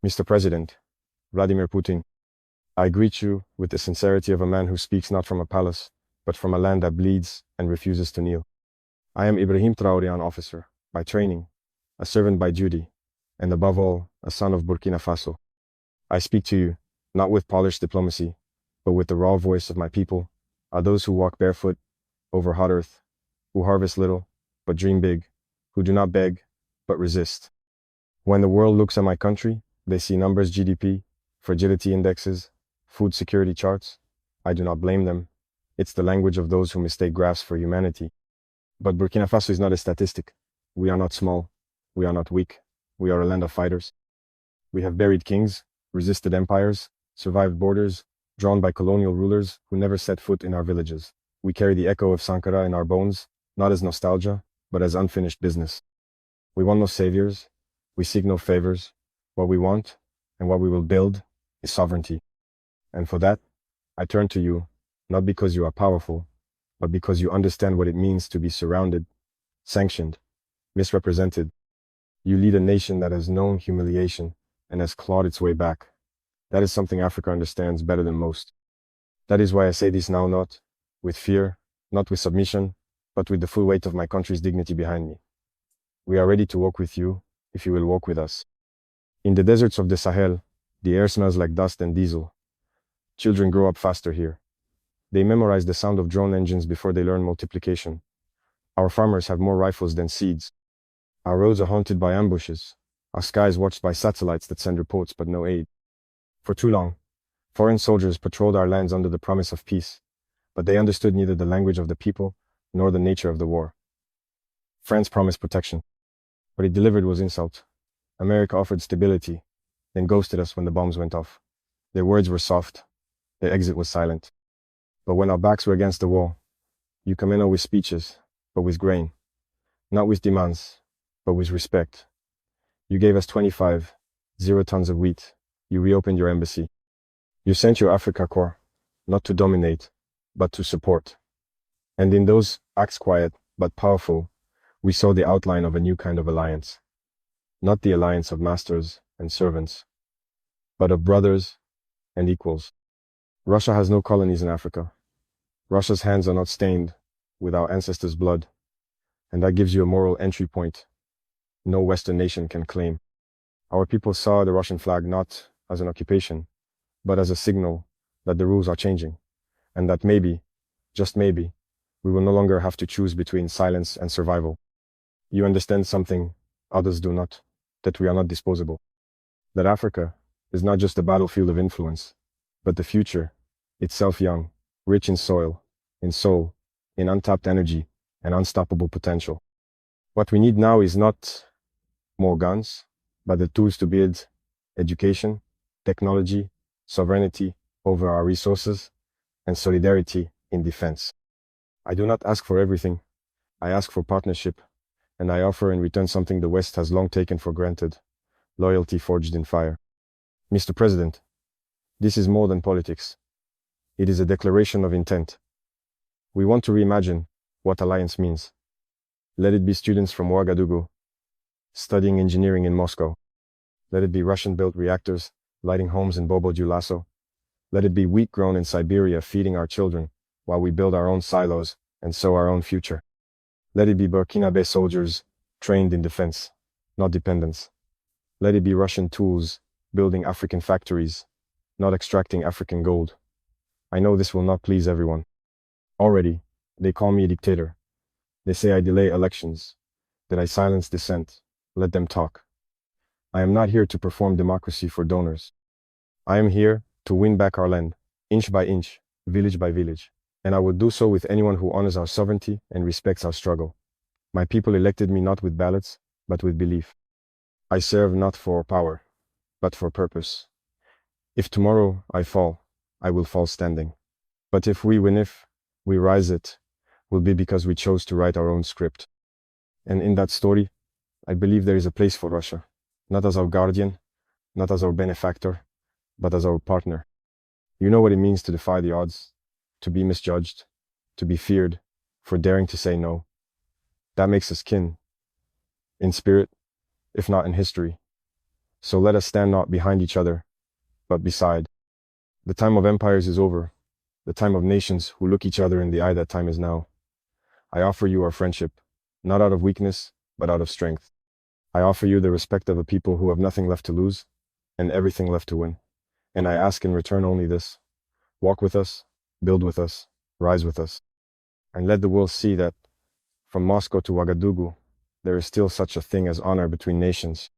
Mr. President Vladimir Putin, I greet you with the sincerity of a man who speaks not from a palace, but from a land that bleeds and refuses to kneel. I am Ibrahim Traore, an officer by training, a servant by duty, and above all, a son of Burkina Faso. I speak to you, not with polished diplomacy, but with the raw voice of my people, are those who walk barefoot over hot earth, who harvest little, but dream big, who do not beg, but resist. When the world looks at my country, they see numbers, GDP, fragility indexes, food security charts. I do not blame them. It's the language of those who mistake graphs for humanity. But Burkina Faso is not a statistic. We are not small. We are not weak. We are a land of fighters. We have buried kings, resisted empires, survived borders, drawn by colonial rulers who never set foot in our villages. We carry the echo of Sankara in our bones, not as nostalgia, but as unfinished business. We want no saviors. We seek no favors. What we want, and what we will build, is sovereignty. And for that, I turn to you, not because you are powerful, but because you understand what it means to be surrounded, sanctioned, misrepresented. You lead a nation that has known humiliation and has clawed its way back. That is something Africa understands better than most. That is why I say this now, not with fear, not with submission, but with the full weight of my country's dignity behind me. We are ready to walk with you, if you will walk with us. In the deserts of the Sahel, the air smells like dust and diesel. Children grow up faster here. They memorize the sound of drone engines before they learn multiplication. Our farmers have more rifles than seeds. Our roads are haunted by ambushes. Our skies watched by satellites that send reports but no aid. For too long, foreign soldiers patrolled our lands under the promise of peace, but they understood neither the language of the people nor the nature of the war. France promised protection. What it delivered was insult. America offered stability, then ghosted us when the bombs went off. Their words were soft. Their exit was silent. But when our backs were against the wall, you come in not with speeches, but with grain. Not with demands, but with respect. You gave us 0 tons of wheat. You reopened your embassy. You sent your Africa Corps, not to dominate, but to support. And in those acts, quiet but powerful, we saw the outline of a new kind of alliance. Not the alliance of masters and servants, but of brothers and equals. Russia has no colonies in Africa. Russia's hands are not stained with our ancestors' blood, and that gives you a moral entry point no Western nation can claim. Our people saw the Russian flag not as an occupation, but as a signal that the rules are changing, and that maybe, just maybe, we will no longer have to choose between silence and survival. You understand something others do not, that we are not disposable. That Africa is not just a battlefield of influence, but the future, itself young, rich in soil, in soul, in untapped energy, and unstoppable potential. What we need now is not more guns, but the tools to build education, technology, sovereignty over our resources, and solidarity in defense. I do not ask for everything. I ask for partnership, and I offer in return something the West has long taken for granted: loyalty forged in fire. Mr. President, this is more than politics. It is a declaration of intent. We want to reimagine what alliance means. Let it be students from Ouagadougou studying engineering in Moscow. Let it be Russian-built reactors lighting homes in Bobo Dioulasso. Let it be wheat grown in Siberia feeding our children while we build our own silos and sow our own future. Let it be Burkinabe soldiers trained in defense, not dependence. Let it be Russian tools building African factories, not extracting African gold. I know this will not please everyone. Already, they call me a dictator. They say I delay elections, that I silence dissent. Let them talk. I am not here to perform democracy for donors. I am here to win back our land, inch by inch, village by village. And I will do so with anyone who honors our sovereignty and respects our struggle. My people elected me not with ballots, but with belief. I serve not for power, but for purpose. If tomorrow I fall, I will fall standing. But if we win, if we rise, it will be because we chose to write our own script. And in that story, I believe there is a place for Russia, not as our guardian, not as our benefactor, but as our partner. You know what it means to defy the odds, to be misjudged, to be feared for daring to say no. That makes us kin, in spirit, if not in history. So let us stand not behind each other, but beside. The time of empires is over. The time of nations who look each other in the eye, that time is now. I offer you our friendship, not out of weakness, but out of strength. I offer you the respect of a people who have nothing left to lose and everything left to win. And I ask in return only this: walk with us, build with us, rise with us, and let the world see that from Moscow to Ouagadougou, there is still such a thing as honor between nations.